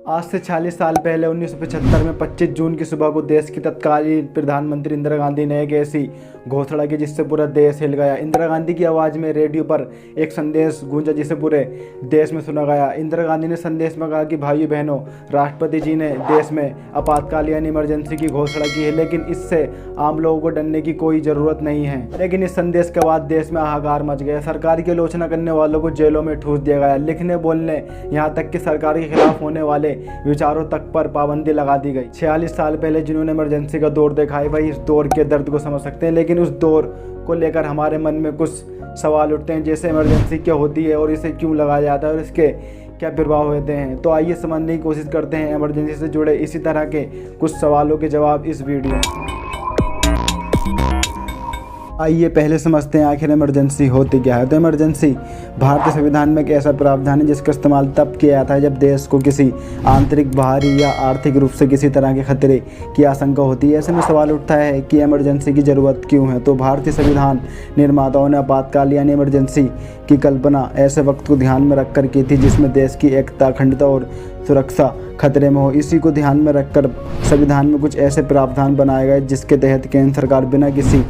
आज से 46 साल पहले 1975 में 25 जून की सुबह को देश की तत्कालीन प्रधानमंत्री इंदिरा गांधी ने एक ऐसी घोषणा की जिससे पूरा देश हिल गया। इंदिरा गांधी की आवाज़ में रेडियो पर एक संदेश गूंजा जिसे पूरे देश में सुना गया। इंदिरा गांधी ने संदेश में कहा कि भाइयों बहनों, राष्ट्रपति जी ने देश में आपातकाल यानी इमरजेंसी की घोषणा की है, लेकिन इससे आम लोगों को डरने की कोई ज़रूरत नहीं है। लेकिन इस संदेश के बाद देश में हाहाकार मच गया। सरकार की आलोचना करने वालों को जेलों में ठूस दिया गया। लिखने बोलने यहाँ तक कि सरकार के खिलाफ होने वाले विचारों तक पर पाबंदी लगा दी गई। 46 साल पहले जिन्होंने इमरजेंसी का दौर देखा है वही इस दौर के दर्द को समझ सकते हैं। लेकिन उस दौर को लेकर हमारे मन में कुछ सवाल उठते हैं, जैसे इमरजेंसी क्या होती है और इसे क्यों लगाया जाता है और इसके क्या प्रभाव होते हैं। तो आइए समझने की कोशिश करते हैं इमरजेंसी से जुड़े इसी तरह के कुछ सवालों के जवाब इस वीडियो में। आइए पहले समझते हैं आखिर इमरजेंसी होती क्या है। तो इमरजेंसी भारतीय संविधान में एक ऐसा प्रावधान है जिसका इस्तेमाल तब किया जाता है जब देश को किसी आंतरिक, बाहरी या आर्थिक रूप से किसी तरह के खतरे की आशंका होती है। ऐसे में सवाल उठता है कि इमरजेंसी की ज़रूरत क्यों है। तो भारतीय संविधान निर्माताओं ने आपातकाल यानी इमरजेंसी की कल्पना ऐसे वक्त को ध्यान में रखकर की थी जिसमें देश की एकता, अखंडता और सुरक्षा खतरे में हो। इसी को ध्यान में रखकर संविधान में कुछ ऐसे प्रावधान बनाए गए जिसके तहत केंद्र सरकार बिना किसी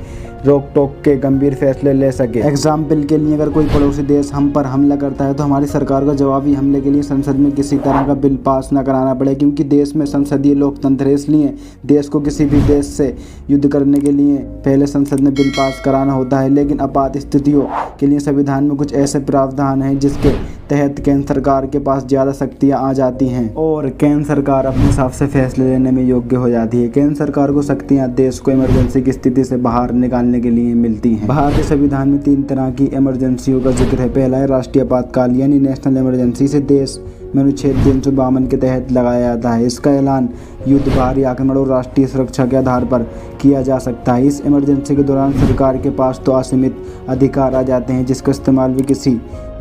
रोक टोक के गंभीर फैसले ले सके। एग्जाम्पल के लिए, अगर कोई पड़ोसी देश हम पर हमला करता है तो हमारी सरकार को जवाबी हमले के लिए संसद में किसी तरह का बिल पास न कराना पड़े, क्योंकि देश में संसदीय लोकतंत्र है। इसलिए देश को किसी भी देश से युद्ध करने के लिए पहले संसद में बिल पास कराना होता है। लेकिन आपात स्थितियों के लिए संविधान में कुछ ऐसे प्रावधान हैं जिसके तहत केंद्र सरकार के पास ज़्यादा शक्तियाँ आ जाती हैं और केंद्र सरकार अपने हिसाब से फैसले लेने में योग्य हो जाती है। केंद्र सरकार को शक्तियाँ देश को इमरजेंसी की स्थिति से बाहर निकालने के लिए मिलती हैं। भारतीय संविधान में 3 तरह की इमरजेंसियों का जिक्र है। पहला है राष्ट्रीय आपातकाल यानी नेशनल इमरजेंसी। से देश में अनुच्छेद 352 के तहत लगाया जाता है। इसका ऐलान युद्ध, बाहरी आक्रमण और राष्ट्रीय सुरक्षा के आधार पर किया जा सकता है। इस इमरजेंसी के दौरान सरकार के पास तो असीमित अधिकार आ जाते हैं जिसका इस्तेमाल भी किसी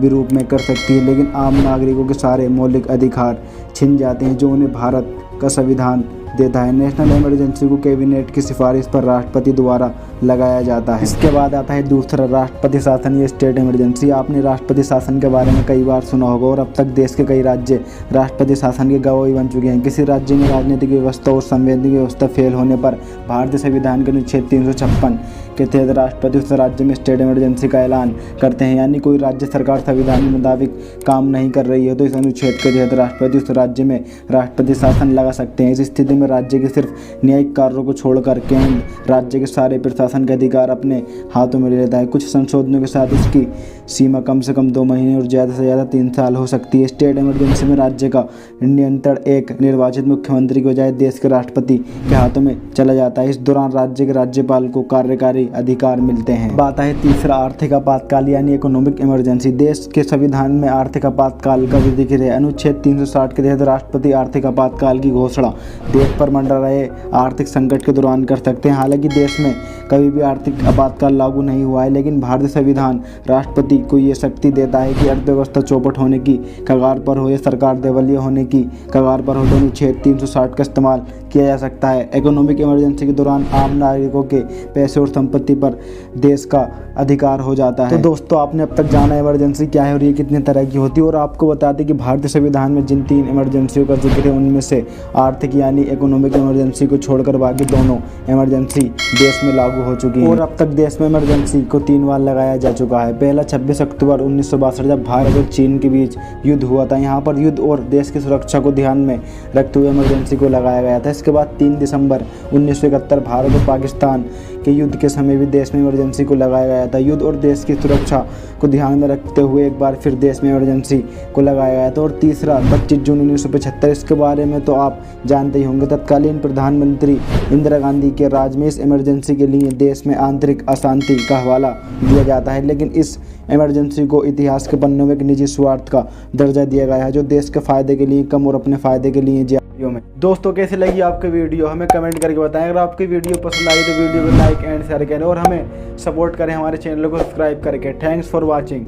भी रूप में कर सकती है, लेकिन आम नागरिकों के सारे मौलिक अधिकार छिन जाते हैं जो उन्हें भारत का संविधान देता है। नेशनल इमरजेंसी को कैबिनेट की सिफारिश पर राष्ट्रपति द्वारा लगाया जाता है। इसके बाद आता है दूसरा राष्ट्रपति शासन या स्टेट इमरजेंसी। आपने राष्ट्रपति शासन के बारे में कई बार सुना होगा और अब तक देश के कई राज्य राष्ट्रपति शासन के गवाही बन चुके हैं। किसी राज्य में राजनीतिक व्यवस्था और संवैधानिक व्यवस्था फेल होने पर भारतीय संविधान के अनुच्छेद 356 के तहत राष्ट्रपति उस राज्य में स्टेट इमरजेंसी का ऐलान करते हैं। यानी कोई राज्य सरकार संविधान के मुताबिक काम नहीं कर रही है तो इस अनुच्छेद के तहत राष्ट्रपति उस राज्य में राष्ट्रपति शासन लगा सकते हैं। इस स्थिति में राज्य के सिर्फ न्यायिक कार्यों को छोड़कर केंद्र राज्य के सारे प्रशासन के अधिकार अपने हाथों में ले लेता है। कुछ संशोधनों के साथ इसकी सीमा कम से कम 2 महीने और ज़्यादा से ज़्यादा 3 साल हो सकती है। स्टेट इमरजेंसी में राज्य का नियंत्रण एक निर्वाचित मुख्यमंत्री के बजाय देश के राष्ट्रपति के हाथों में चला जाता है। इस दौरान राज्य के राज्यपाल को कार्यकारी अधिकार मिलते हैं। बात है तीसरा आर्थिक आपातकाल यानी इकोनॉमिक इमरजेंसी। देश के संविधान में आर्थिक आपातकाल का भी जिक्र है। अनुच्छेद 360 के तहत राष्ट्रपति आर्थिक आपातकाल की घोषणा देश पर मंडरा रहे आर्थिक संकट के दौरान कर सकते हैं। हालांकि देश में कभी भी आर्थिक आपातकाल लागू नहीं हुआ है, लेकिन भारतीय संविधान राष्ट्रपति को ये शक्ति देता है कि अर्थव्यवस्था चौपट होने की कगार पर हो या सरकार दिवालिया होने की कगार पर हो तो अनुच्छेद 360 का इस्तेमाल किया जा सकता है। इकोनॉमिक इमरजेंसी के दौरान आम नागरिकों के पैसे और संपत्ति पर देश का अधिकार हो जाता है। तो दोस्तों, आपने अब तक जाना इमरजेंसी क्या है और ये कितने तरह की होती है। और आपको बता दें कि भारतीय संविधान में जिन 3 इमरजेंसियों का जिक्र है उनमें से आर्थिक यानी इकोनॉमिक इमरजेंसी को छोड़कर बाकी दोनों इमरजेंसी देश में लागू हो चुकी है। और अब तक देश में इमरजेंसी को 3 बार लगाया जा चुका है। पहला 26 अक्टूबर 1962 जब भारत और चीन के बीच युद्ध हुआ था। यहाँ पर युद्ध और देश की सुरक्षा को ध्यान में रखते हुए इमरजेंसी को लगाया गया था। इसके बाद 3 दिसंबर 1971 भारत और पाकिस्तान के युद्ध के समय भी देश में इमरजेंसी को लगाया गया था। युद्ध और देश की सुरक्षा को ध्यान में रखते हुए एक बार फिर देश में इमरजेंसी को लगाया गया था। और तीसरा 25 जून 1975, इसके बारे में तो आप जानते ही होंगे। तत्कालीन प्रधानमंत्री इंदिरा गांधी के राज में इस इमरजेंसी के लिए देश में आंतरिक अशांति का हवाला दिया जाता है, लेकिन इस इमरजेंसी को इतिहास के पन्नों में एक निजी स्वार्थ का दर्जा दिया गया है जो देश के फायदे के लिए कम और अपने फायदे के लिए ज्यादा में। दोस्तों, कैसे लगी आपकी वीडियो हमें कमेंट करके बताएं। अगर आपकी वीडियो पसंद आई तो वीडियो को लाइक एंड शेयर करें और हमें सपोर्ट करें हमारे चैनल को सब्सक्राइब करके। Thanks for watching.